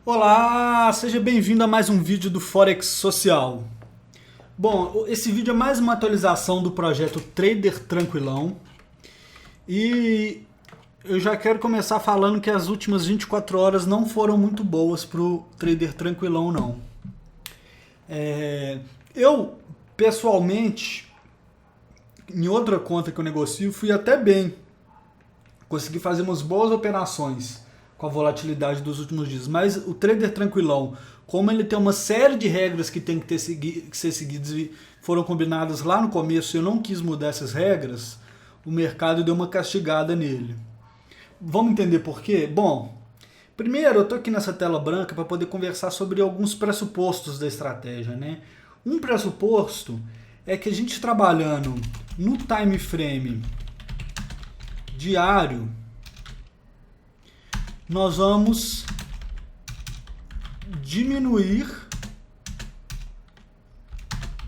Olá, seja bem-vindo a mais um vídeo do Forex Social. Bom, esse vídeo é mais uma atualização do projeto Trader Tranquilão e eu já quero começar falando que as últimas 24 horas não foram muito boas para o Trader Tranquilão, não. Eu, pessoalmente, em outra conta que eu negocio, fui até bem. Consegui fazer umas boas operações com a volatilidade dos últimos dias. Mas o trader tranquilão, como ele tem uma série de regras que tem que ser seguidas e foram combinadas lá no começo, eu não quis mudar essas regras, o mercado deu uma castigada nele. Vamos entender por quê? Bom, primeiro eu estou aqui nessa tela branca para poder conversar sobre alguns pressupostos da estratégia, né? Um pressuposto é que a gente trabalhando no time frame diário, nós vamos diminuir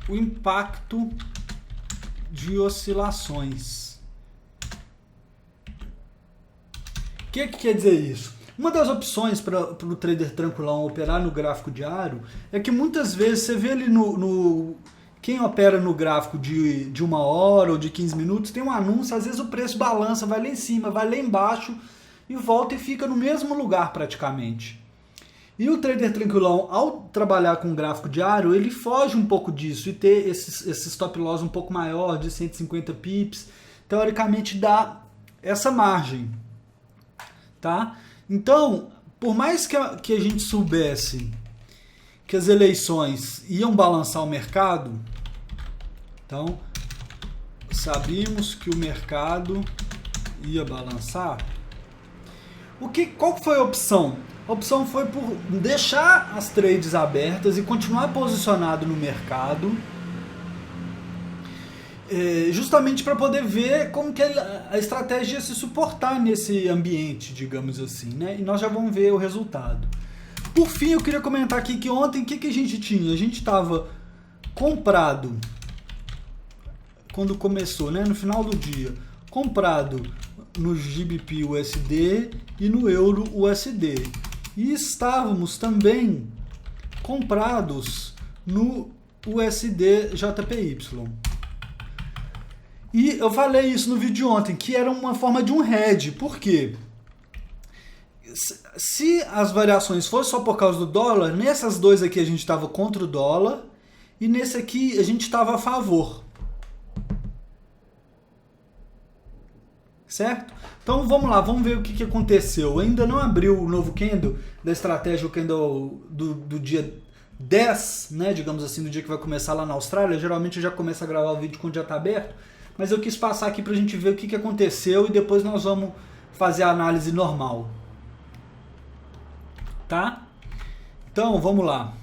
o impacto de oscilações. O que quer dizer isso? Uma das opções para o trader tranquilão operar no gráfico diário é que muitas vezes você vê ali quem opera no gráfico de 1 hora ou de 15 minutos, tem um anúncio, às vezes o preço balança, vai lá em cima, vai lá embaixo, e volta e fica no mesmo lugar praticamente. E o trader tranquilão, ao trabalhar com gráfico diário, ele foge um pouco disso e ter esse stop loss um pouco maior, de 150 pips, teoricamente dá essa margem. Tá? Então, por mais que a gente soubesse que as eleições iam balançar o mercado, então sabíamos que o mercado ia balançar. Qual foi a opção? A opção foi por deixar as trades abertas e continuar posicionado no mercado, justamente para poder ver como que a estratégia ia se suportar nesse ambiente, digamos assim, né? E nós já vamos ver o resultado. Por fim, eu queria comentar aqui que ontem, o que a gente tinha? A gente estava comprado, quando começou, né? No final do dia, comprado no GBP USD e no Euro USD. E estávamos também comprados no USD JPY. E eu falei isso no vídeo de ontem, que era uma forma de um hedge. Por quê? Se as variações fossem só por causa do dólar, nessas dois aqui a gente estava contra o dólar e nesse aqui a gente estava a favor. Certo? Então vamos lá, vamos ver o que aconteceu. Ainda não abriu o novo candle da estratégia, o candle do dia 10, né, digamos assim, do dia que vai começar lá na Austrália. Geralmente eu já começo a gravar o vídeo quando o dia está aberto, mas eu quis passar aqui para a gente ver o que aconteceu e depois nós vamos fazer a análise normal. Tá? Então vamos lá.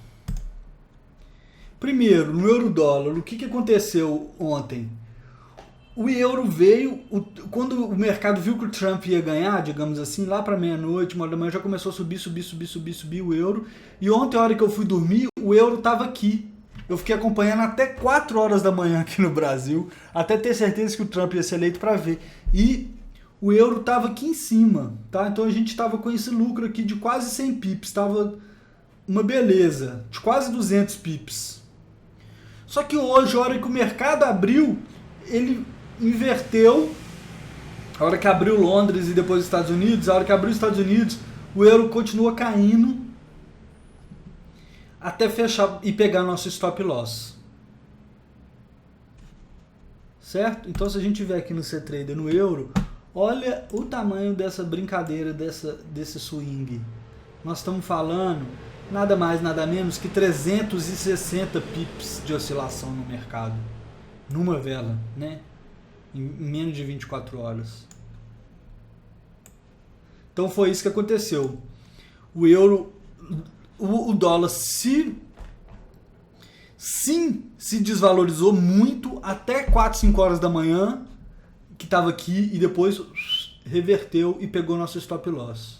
Primeiro, no euro-dólar, o que aconteceu ontem? O euro veio, quando o mercado viu que o Trump ia ganhar, digamos assim, lá para meia-noite, 1 hora da manhã, já começou a subir o euro. E ontem, a hora que eu fui dormir, o euro estava aqui. Eu fiquei acompanhando até 4 horas da manhã aqui no Brasil, até ter certeza que o Trump ia ser eleito para ver. E o euro estava aqui em cima, tá? Então a gente estava com esse lucro aqui de quase 100 pips, estava uma beleza, de quase 200 pips. Só que hoje, a hora que o mercado abriu, ele inverteu. A hora que abriu Londres e depois os Estados Unidos, a hora que abriu os Estados Unidos, o euro continua caindo até fechar e pegar nosso stop loss. Certo? Então se a gente vier aqui no C-Trader no euro, olha o tamanho dessa brincadeira, desse swing. Nós estamos falando nada mais, nada menos que 360 pips de oscilação no mercado. Numa vela, né? Em menos de 24 horas. Então foi isso que aconteceu. O euro, o dólar se desvalorizou muito até 4, 5 horas da manhã, que estava aqui, e depois reverteu e pegou nosso stop loss.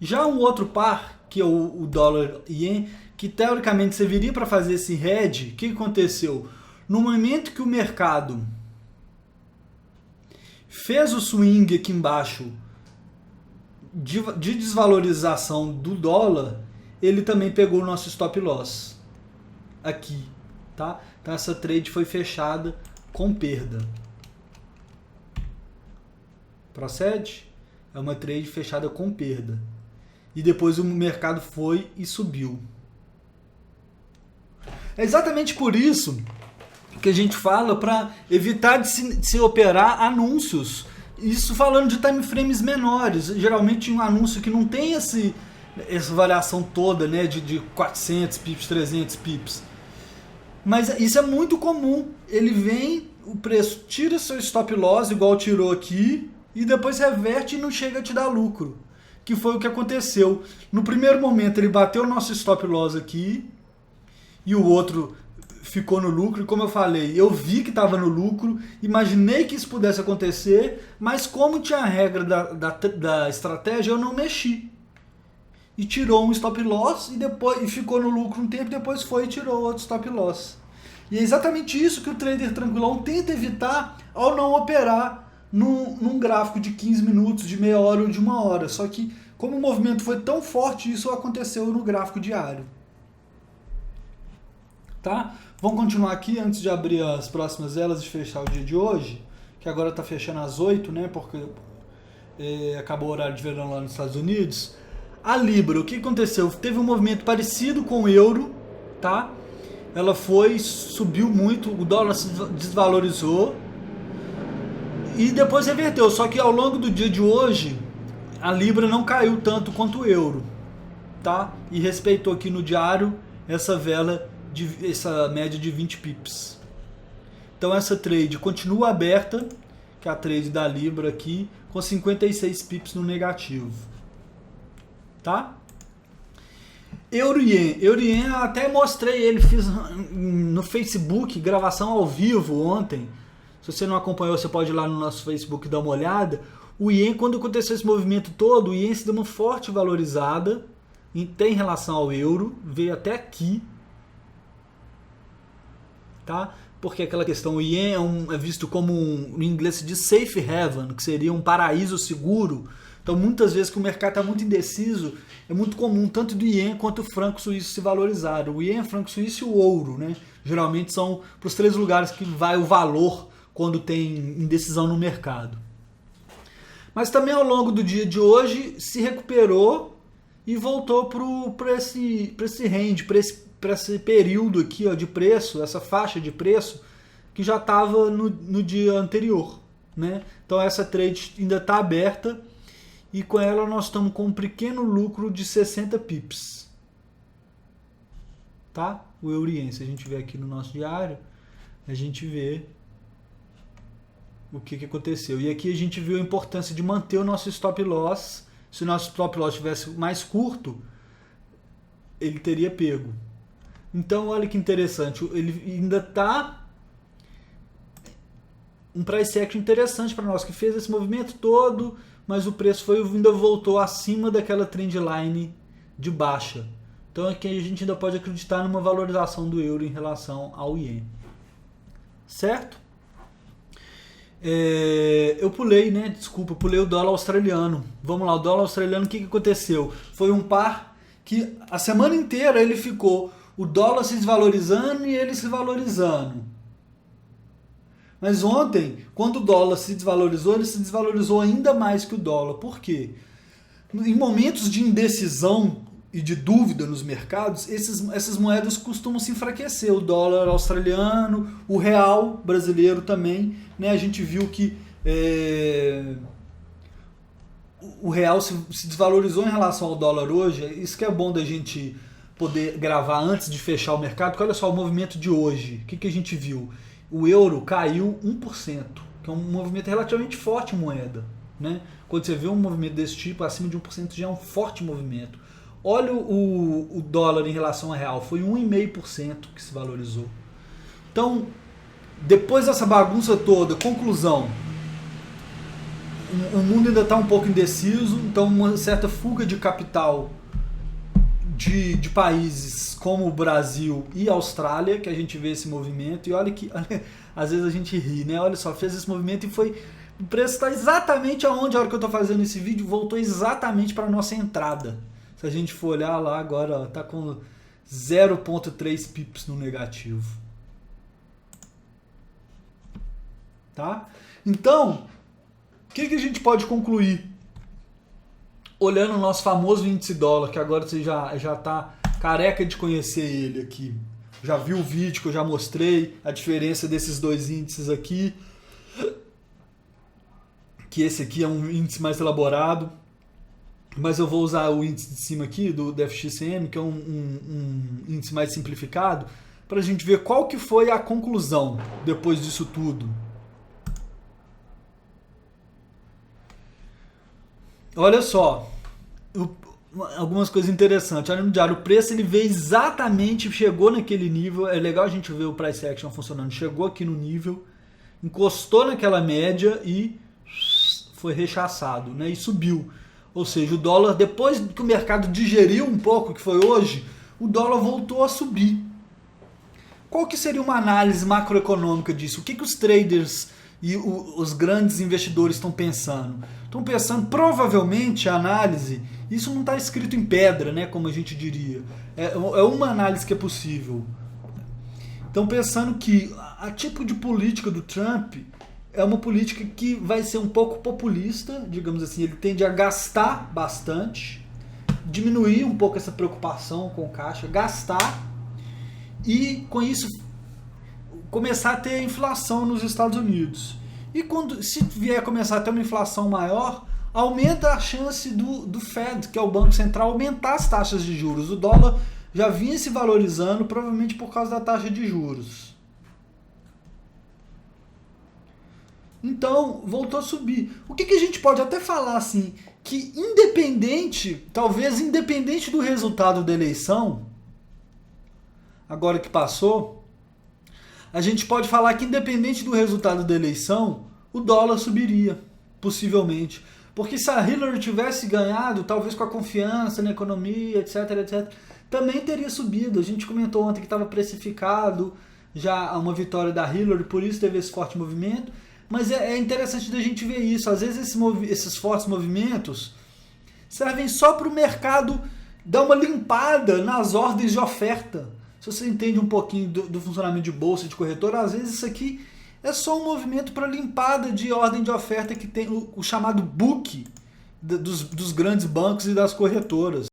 Já um outro par, que é o dólar ien, que teoricamente serviria para fazer esse hedge, o que aconteceu? No momento que o mercado fez o swing aqui embaixo de desvalorização do dólar, ele também pegou o nosso stop loss aqui, tá? Então essa trade foi fechada com perda. Procede? É uma trade fechada com perda. E depois o mercado foi e subiu. É exatamente por isso que a gente fala para evitar de se operar anúncios. Isso falando de time frames menores. Geralmente um anúncio que não tem essa variação toda, né, de 400 pips, 300 pips. Mas isso é muito comum. Ele vem, o preço tira seu stop loss, igual tirou aqui, e depois reverte e não chega a te dar lucro. Que foi o que aconteceu. No primeiro momento ele bateu o nosso stop loss aqui, e o outro ficou no lucro. E como eu falei, eu vi que estava no lucro, imaginei que isso pudesse acontecer, mas como tinha a regra da estratégia, eu não mexi. E tirou um stop loss e ficou no lucro um tempo, depois foi e tirou outro stop loss. E é exatamente isso que o trader tranquilão tenta evitar ao não operar num gráfico de 15 minutos, de meia hora ou de uma hora. Só que como o movimento foi tão forte, isso aconteceu no gráfico diário. Tá? Vamos continuar aqui antes de abrir as próximas velas e fechar o dia de hoje, que agora está fechando às 8, né? Porque acabou o horário de verão lá nos Estados Unidos. A Libra, o que aconteceu? Teve um movimento parecido com o euro, tá? Ela subiu muito, o dólar se desvalorizou e depois reverteu. Só que ao longo do dia de hoje, a Libra não caiu tanto quanto o euro, tá? E respeitou aqui no diário essa média de 20 pips. Então essa trade continua aberta, que é a trade da Libra aqui, com 56 pips no negativo. Tá? Euro-Yen. Euro-Yen eu até mostrei ele, fiz no Facebook, gravação ao vivo ontem. Se você não acompanhou, você pode ir lá no nosso Facebook e dar uma olhada. O Yen, quando aconteceu esse movimento todo, o Yen se deu uma forte valorizada em relação ao euro, veio até aqui. Tá? Porque aquela questão, o Yen é visto como no inglês se diz safe haven, que seria um paraíso seguro. Então muitas vezes que o mercado está muito indeciso, é muito comum tanto do Yen quanto o franco suíço se valorizar. O Yen, o franco suíço e o ouro, né? Geralmente são para os 3 lugares que vai o valor quando tem indecisão no mercado. Mas também ao longo do dia de hoje se recuperou e voltou para esse range, para esse período aqui, ó, de preço, essa faixa de preço que já estava no dia anterior, né? Então essa trade ainda está aberta e com ela nós estamos com um pequeno lucro de 60 pips, tá? O Euro-Yen, se a gente ver aqui no nosso diário, a gente vê o que aconteceu. E aqui a gente viu a importância de manter o nosso stop loss. Se o nosso stop loss tivesse mais curto, ele teria pego. Então, olha que interessante, ele ainda está um price action interessante para nós, que fez esse movimento todo, mas o preço ainda voltou acima daquela trendline de baixa. Então aqui a gente ainda pode acreditar numa valorização do euro em relação ao Yen. Certo? Eu pulei, né? Desculpa, eu pulei o dólar australiano. Vamos lá, o dólar australiano, o que aconteceu? Foi um par que a semana inteira ele ficou o dólar se desvalorizando e ele se valorizando. Mas ontem, quando o dólar se desvalorizou, ele se desvalorizou ainda mais que o dólar. Por quê? Em momentos de indecisão e de dúvida nos mercados, essas moedas costumam se enfraquecer. O dólar australiano, o real brasileiro também, né? A gente viu que o real se desvalorizou em relação ao dólar hoje. Isso que é bom da gente poder gravar antes de fechar o mercado, porque olha só o movimento de hoje. O que a gente viu? O euro caiu 1%, que é um movimento relativamente forte em moeda, né? Quando você vê um movimento desse tipo, acima de 1% já é um forte movimento. Olha o dólar em relação ao real, foi 1,5% que se valorizou. Então, depois dessa bagunça toda, conclusão, o mundo ainda está um pouco indeciso, então uma certa fuga de capital de países como o Brasil e a Austrália, que a gente vê esse movimento, e olha que às vezes a gente ri, né? Olha só, fez esse movimento e o preço está exatamente aonde, a hora que eu estou fazendo esse vídeo, voltou exatamente para a nossa entrada. Se Se a gente for olhar lá agora, ó, tá com 0,3 pips no negativo. Tá? Então, o que a gente pode concluir? Olhando o nosso famoso índice dólar, que agora você já tá careca de conhecer ele aqui. Já viu o vídeo que eu já mostrei, a diferença desses dois índices aqui. Que esse aqui é um índice mais elaborado. Mas eu vou usar o índice de cima aqui, do FXCM, que é um índice mais simplificado, para a gente ver qual que foi a conclusão depois disso tudo. Olha só, algumas coisas interessantes. Olha no diário, o preço ele veio exatamente, chegou naquele nível. É legal a gente ver o price action funcionando. Chegou aqui no nível, encostou naquela média e foi rechaçado, né? E subiu. Ou seja, o dólar, depois que o mercado digeriu um pouco, que foi hoje, o dólar voltou a subir. Qual que seria uma análise macroeconômica disso? O que os traders e os grandes investidores estão pensando? Estão pensando, provavelmente, a análise, isso não está escrito em pedra, né, como a gente diria. É uma análise que é possível. Estão pensando que a tipo de política do Trump é uma política que vai ser um pouco populista, digamos assim. Ele tende a gastar bastante, diminuir um pouco essa preocupação com o caixa, gastar e, com isso, começar a ter inflação nos Estados Unidos. E se vier começar a ter uma inflação maior, aumenta a chance do Fed, que é o Banco Central, aumentar as taxas de juros. O dólar já vinha se valorizando, provavelmente por causa da taxa de juros. Então, voltou a subir. O que a gente pode até falar assim, que talvez independente do resultado da eleição, agora que passou, a gente pode falar que independente do resultado da eleição, o dólar subiria, possivelmente. Porque se a Hillary tivesse ganhado, talvez com a confiança na economia, etc, também teria subido. A gente comentou ontem que estava precificado já uma vitória da Hillary, por isso teve esse forte movimento. Mas é interessante da gente ver isso. Às vezes esses fortes movimentos servem só para o mercado dar uma limpada nas ordens de oferta. Se você entende um pouquinho do funcionamento de bolsa, de corretora, às vezes isso aqui é só um movimento para limpada de ordem de oferta que tem o chamado book dos grandes bancos e das corretoras.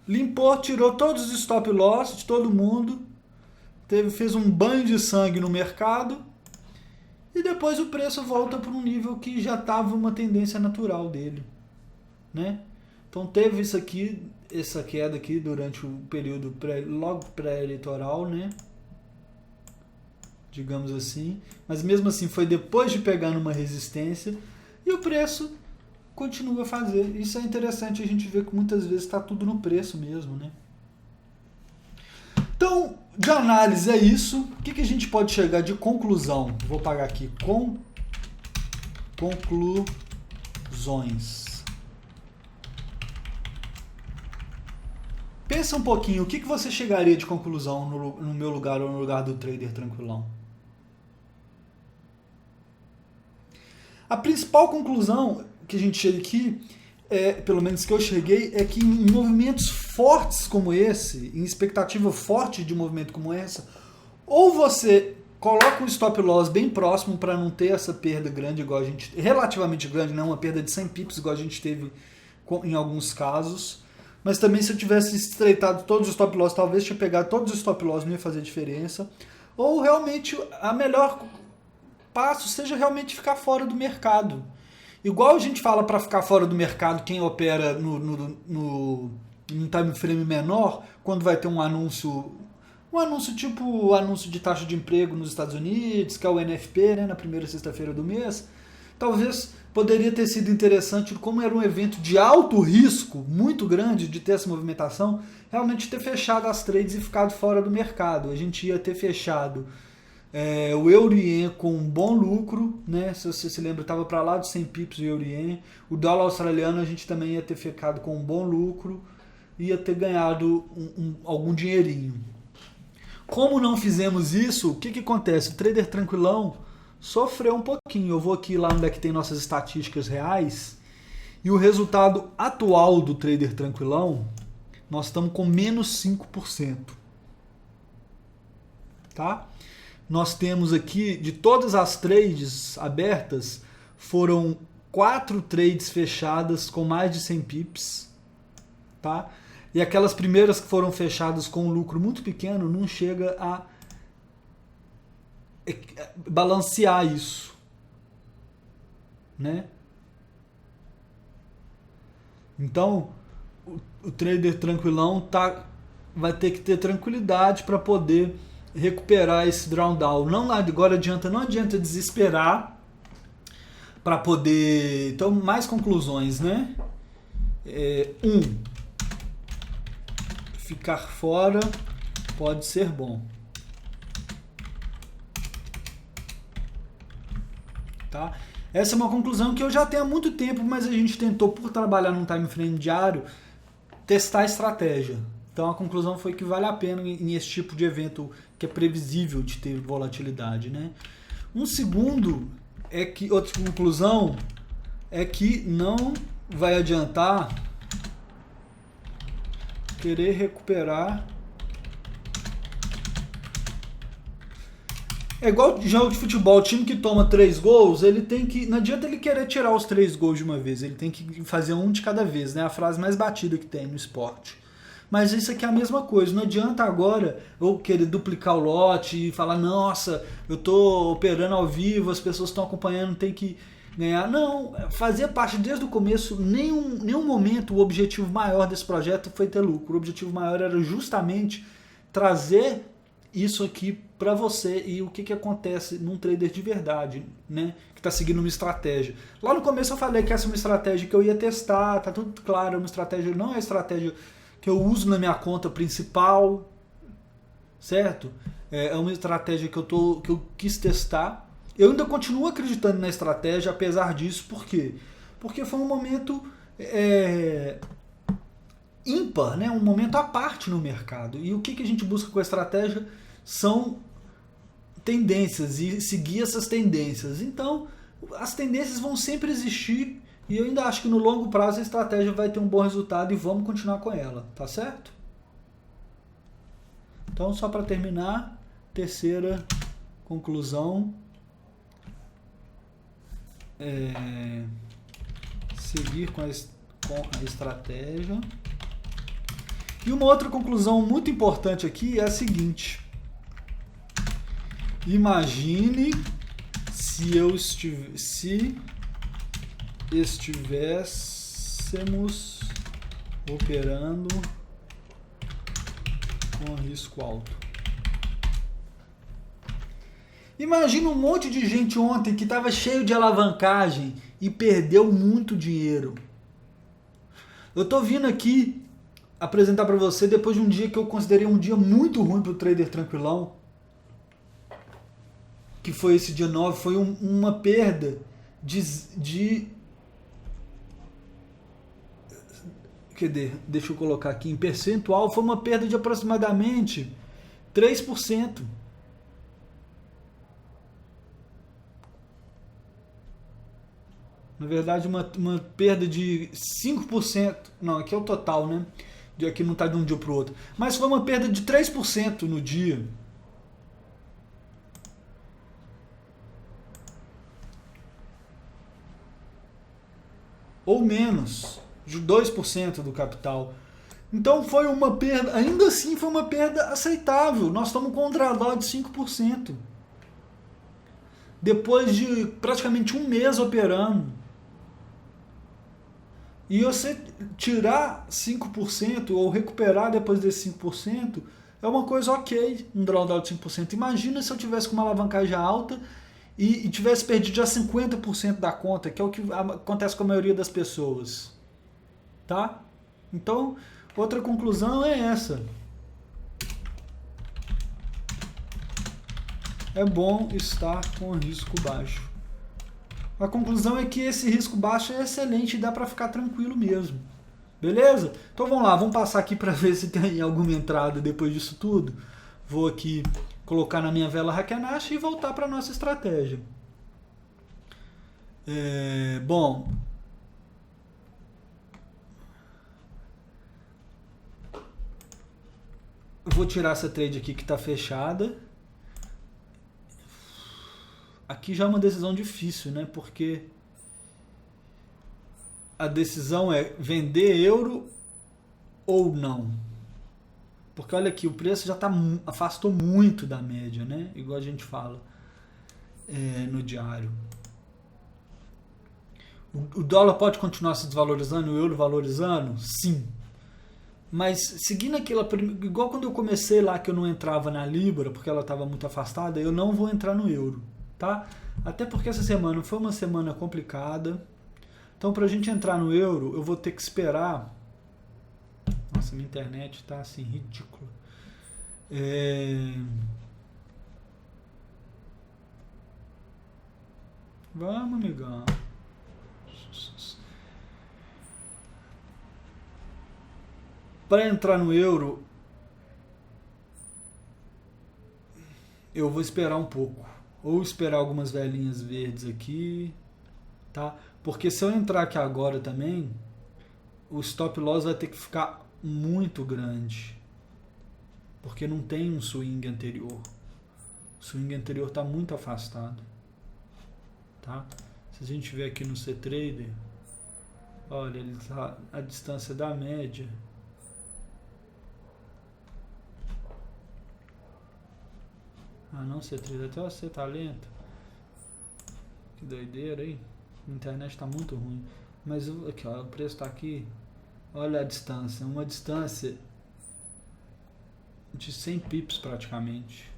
Limpou, tirou todos os stop loss de todo mundo, fez um banho de sangue no mercado e depois o preço volta para um nível que já estava uma tendência natural dele, né? Então teve isso aqui, essa queda aqui durante o período logo pré-eleitoral, né? Digamos assim. Mas mesmo assim foi depois de pegar numa resistência e o preço continua a fazer. Isso é interessante a gente ver que muitas vezes está tudo no preço mesmo, né? Então, de análise é isso. O que a gente pode chegar de conclusão? Vou pagar aqui conclusões. Pensa um pouquinho, o que você chegaria de conclusão no meu lugar ou no lugar do trader tranquilão? A principal conclusão que a gente chega aqui, pelo menos que eu cheguei, é que em movimentos fortes como esse, em expectativa forte de movimento como essa, ou você coloca um stop loss bem próximo para não ter essa perda grande, igual a gente, relativamente grande, não uma perda de 100 pips, igual a gente teve em alguns casos. Mas também se eu tivesse estreitado todos os stop loss, talvez tinha pegado todos os stop loss, não ia fazer diferença. Ou realmente a melhor passo seja realmente ficar fora do mercado. Igual a gente fala para ficar fora do mercado quem opera no time frame menor, quando vai ter um anúncio tipo o anúncio de taxa de emprego nos Estados Unidos, que é o NFP, né, na primeira sexta-feira do mês. Talvez poderia ter sido interessante, como era um evento de alto risco, muito grande de ter essa movimentação, realmente ter fechado as trades e ficado fora do mercado. A gente ia ter fechado o Euro-Yen com um bom lucro, né? Se você se lembra, estava para lá de 100 pips o Euro-Yen. O dólar australiano a gente também ia ter ficado com um bom lucro, ia ter ganhado algum dinheirinho. Como não fizemos isso, o que acontece? O trader tranquilão sofreu um pouquinho. Eu vou aqui lá onde é que tem nossas estatísticas reais E o resultado atual do trader tranquilão, nós estamos com menos 5%. Tá? Nós temos aqui, de todas as trades abertas, foram 4 trades fechadas com mais de 100 pips. Tá? E aquelas primeiras que foram fechadas com um lucro muito pequeno não chega a balancear isso, né? Então, o trader tranquilão vai ter que ter tranquilidade para poder recuperar esse drawdown. Não adianta desesperar para poder. Então, mais conclusões, né? Ficar fora pode ser bom. Tá? Essa é uma conclusão que eu já tenho há muito tempo, mas a gente tentou, por trabalhar num time frame diário, testar a estratégia. Então a conclusão foi que vale a pena em esse tipo de evento que é previsível de ter volatilidade, né? Outra conclusão é que não vai adiantar querer recuperar. É igual jogo de futebol, o time que toma 3 gols, ele tem que. Não adianta ele querer tirar os 3 gols de uma vez, ele tem que fazer um de cada vez, né? A frase mais batida que tem no esporte. Mas isso aqui é a mesma coisa, não adianta agora eu querer duplicar o lote e falar, nossa, eu tô operando ao vivo, as pessoas estão acompanhando, tem que ganhar. Não, fazia parte desde o começo, nenhum momento o objetivo maior desse projeto foi ter lucro. O objetivo maior era justamente trazer isso aqui para você e o que acontece num trader de verdade, né? Que está seguindo uma estratégia. Lá no começo eu falei que essa é uma estratégia que eu ia testar, tá tudo claro, é uma estratégia, não é a estratégia que eu uso na minha conta principal, certo? É uma estratégia que eu quis testar. Eu ainda continuo acreditando na estratégia, apesar disso, por quê? Porque foi um momento ímpar, né? Um momento à parte no mercado. E o que a gente busca com a estratégia são tendências e seguir essas tendências. Então, as tendências vão sempre existir e eu ainda acho que no longo prazo a estratégia vai ter um bom resultado e vamos continuar com ela, tá certo? Então, só para terminar, terceira conclusão, seguir com a estratégia. E uma outra conclusão muito importante aqui é a seguinte: imagine se estivéssemos operando com risco alto. Imagina um monte de gente ontem que estava cheio de alavancagem e perdeu muito dinheiro. Eu estou vindo aqui apresentar para você depois de um dia que eu considerei um dia muito ruim para o trader tranquilão, que foi esse dia 9, foi uma perda deixa eu colocar aqui em percentual, foi uma perda de aproximadamente 3%. Na verdade, uma perda de 5%. Não, aqui é o total, né? Aqui não está de um dia para o outro. Mas foi uma perda de 3% no dia. Ou menos, de 2% do capital. Então foi uma perda, ainda assim foi uma perda aceitável. Nós estamos com um drawdown de 5%. Depois de praticamente um mês operando. E você tirar 5% ou recuperar depois desse 5% é uma coisa ok, um drawdown de 5%. Imagina se eu tivesse com uma alavancagem alta e tivesse perdido já 50% da conta, que é o que acontece com a maioria das pessoas. Tá? Então, outra conclusão é essa. É bom estar com risco baixo. A conclusão é que esse risco baixo é excelente e dá para ficar tranquilo mesmo. Beleza? Então vamos lá, vamos passar aqui para ver se tem alguma entrada depois disso tudo. Vou aqui colocar na minha vela Heikin-Ashi e voltar para a nossa estratégia. Bom, Vou tirar essa trade aqui que está fechada. Aqui já é uma decisão difícil, né? Porque a decisão é vender euro ou não. Porque olha aqui, o preço já afastou muito da média, né? Igual a gente fala no diário. O dólar pode continuar se desvalorizando, o euro valorizando? Sim. Mas seguindo aquela... Igual quando eu comecei lá que eu não entrava na Libra, porque ela estava muito afastada, eu não vou entrar no euro, tá? Até porque essa semana foi uma semana complicada. Então, pra gente entrar no euro, eu vou ter que esperar... Nossa, minha internet tá assim, ridícula. Vamos, amigão. Para entrar no euro, eu vou esperar um pouco. Ou esperar algumas velhinhas verdes aqui, tá? Porque se eu entrar aqui agora também, o stop loss vai ter que ficar muito grande. Porque não tem um swing anterior. O swing anterior está muito afastado. Tá? Se a gente ver aqui no C-Trader, olha, ele tá a distância da média. Ah não, C-Trader, até você tá lento. Que doideira aí. A internet está muito ruim. Mas aqui, ó, o preço está aqui. Olha a distância. Uma distância de 100 pips praticamente.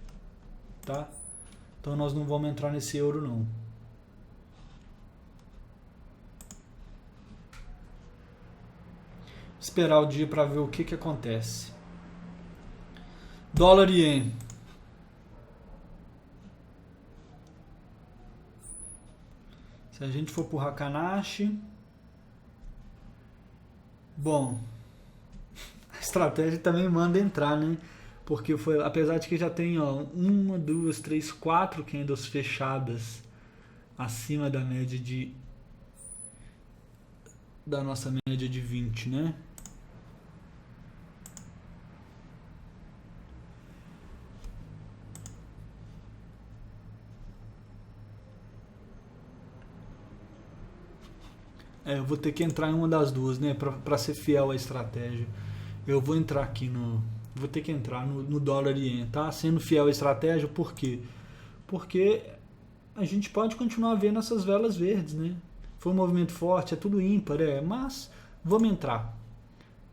Tá? Então nós não vamos entrar nesse euro não. Esperar o dia para ver o que acontece. Dólar e ien. Se a gente for pro Hakanashi, bom, a estratégia também manda entrar, né? Porque foi, apesar de que já tem, ó, 1, 2, 3, 4 candles fechadas acima da média da nossa média de 20, né? Eu vou ter que entrar em uma das duas, né? Pra ser fiel à estratégia. Eu vou entrar aqui no... Vou ter que entrar no dólar e ien, tá? Sendo fiel à estratégia, por quê? Porque a gente pode continuar vendo essas velas verdes, né? Foi um movimento forte, é tudo ímpar, mas vamos entrar.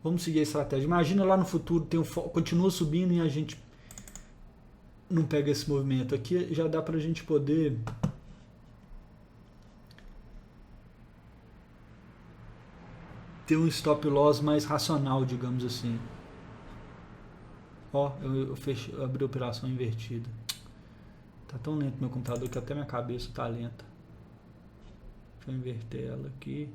Vamos seguir a estratégia. Imagina lá no futuro, continua subindo e a gente não pega esse movimento. Aqui já dá pra gente poder... ter um stop loss mais racional, digamos assim. Ó, eu abri a operação invertida. Tá tão lento meu computador que até minha cabeça tá lenta. Deixa eu inverter ela aqui.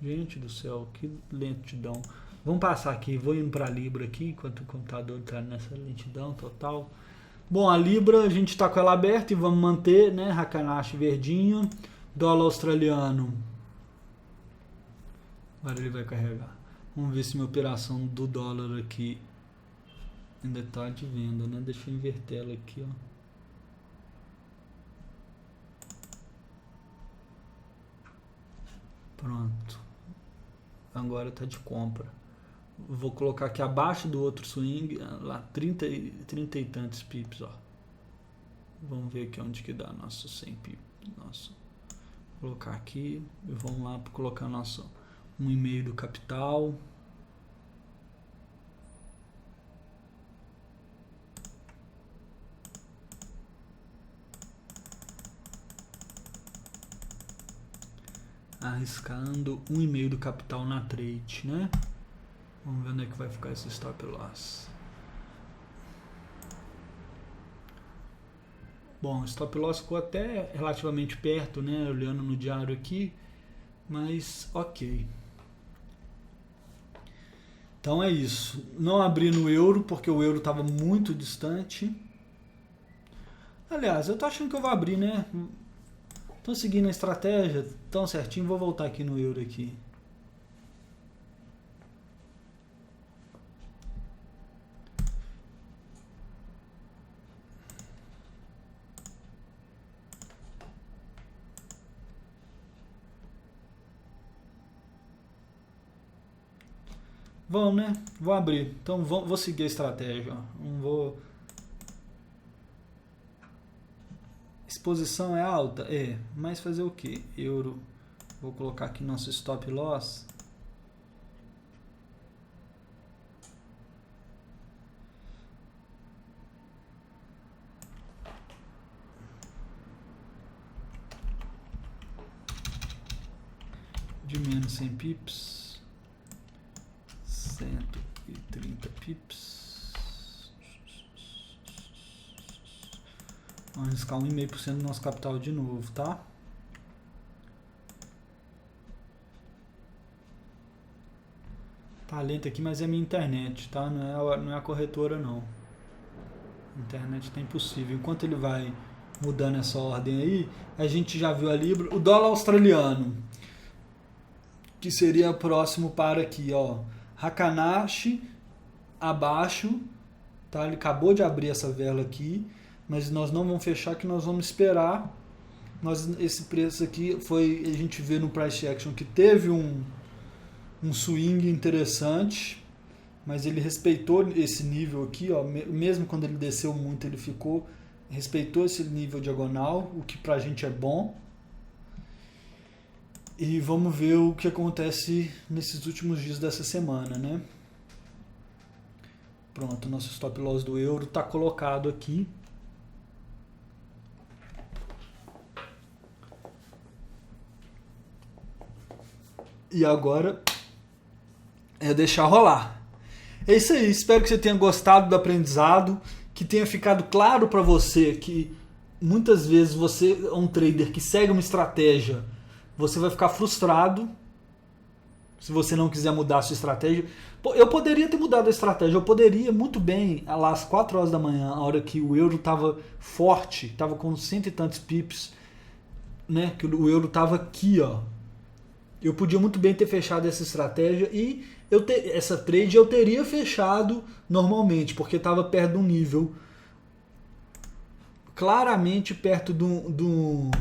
Gente do céu, que lentidão. Vamos passar aqui, vou indo pra Libra aqui, enquanto o computador tá nessa lentidão total. Bom, a Libra, a gente tá com ela aberta e vamos manter, né? Hakanashi verdinho. Dólar australiano. Agora ele vai carregar. Vamos ver se minha operação do dólar aqui ainda está de venda, né? Deixa eu inverter ela aqui, ó. Pronto. Agora está de compra. Vou colocar aqui abaixo do outro swing, lá 30 e tantos pips, ó. Vamos ver aqui onde que dá nosso 100 pips. Nosso. Vou colocar aqui e vamos lá para colocar nosso 1,5 do capital. Arriscando 1,5 do capital na trade, né? Vamos ver onde é que vai ficar esse stop loss. Bom, o stop loss ficou até relativamente perto, né? Olhando no diário aqui, mas ok. Então é isso. Não abri no euro porque o euro estava muito distante. Aliás, eu tô achando que eu vou abrir, né? Tô seguindo a estratégia tão certinho. Vou voltar aqui no euro aqui. Vamos, né? Vou abrir. Então vou seguir a estratégia. Não vou... Exposição é alta? É. Mas fazer o quê? Euro. Vou colocar aqui nosso stop loss. De menos 100 pips. 130 pips. Vamos arriscar 1,5% do nosso capital de novo, tá? Tá lento aqui, mas é minha internet, tá? Não é a corretora, não. A internet tá impossível. Enquanto ele vai mudando essa ordem aí, a gente já viu a Libra. O dólar australiano, que seria próximo para aqui, ó. Hakanashi abaixo, tá? Ele acabou de abrir essa vela aqui, mas nós não vamos fechar, que nós vamos esperar. Esse preço aqui foi, a gente vê no price action que teve um swing interessante, mas ele respeitou esse nível aqui, ó, mesmo quando ele desceu muito, ele respeitou esse nível diagonal, o que pra gente é bom. E vamos ver o que acontece nesses últimos dias dessa semana, né? Pronto, nosso stop loss do euro está colocado aqui. E agora é deixar rolar. É isso aí, espero que você tenha gostado do aprendizado, que tenha ficado claro para você que muitas vezes você é um trader que segue uma estratégia, você vai ficar frustrado se você não quiser mudar a sua estratégia. Eu poderia ter mudado a estratégia, eu poderia muito bem, lá às 4 horas da manhã, a hora que o euro estava forte, estava com 100 e tantos pips, né, que o euro estava aqui, ó. Eu podia muito bem ter fechado essa estratégia e essa trade eu teria fechado normalmente, porque estava perto de um nível, claramente perto do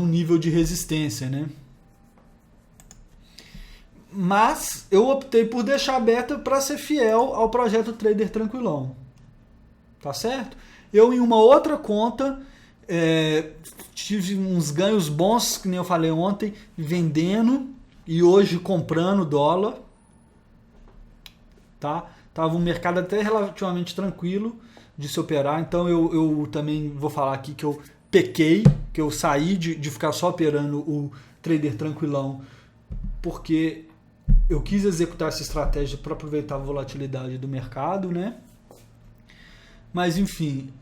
nível de resistência, né? Mas eu optei por deixar aberta para ser fiel ao projeto Trader Tranquilão, tá certo? Eu, em uma outra conta, tive uns ganhos bons, que nem eu falei ontem, vendendo e hoje comprando dólar, tá? Tava um mercado até relativamente tranquilo de se operar, então eu também vou falar aqui que eu pequei, que eu saí de ficar só operando o Trader Tranquilão, porque eu quis executar essa estratégia para aproveitar a volatilidade do mercado, né? Mas enfim,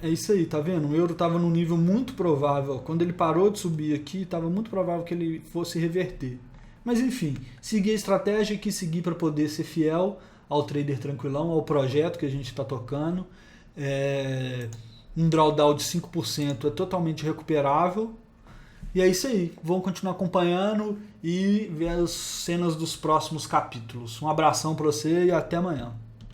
é isso aí, tá vendo? O euro estava num nível muito provável, quando ele parou de subir aqui, estava muito provável que ele fosse reverter. Mas enfim, segui a estratégia que segui para poder ser fiel ao Trader Tranquilão, ao projeto que a gente está tocando. Um drawdown de 5% é totalmente recuperável. E é isso aí, vamos continuar acompanhando e ver as cenas dos próximos capítulos. Um abração para você e até amanhã.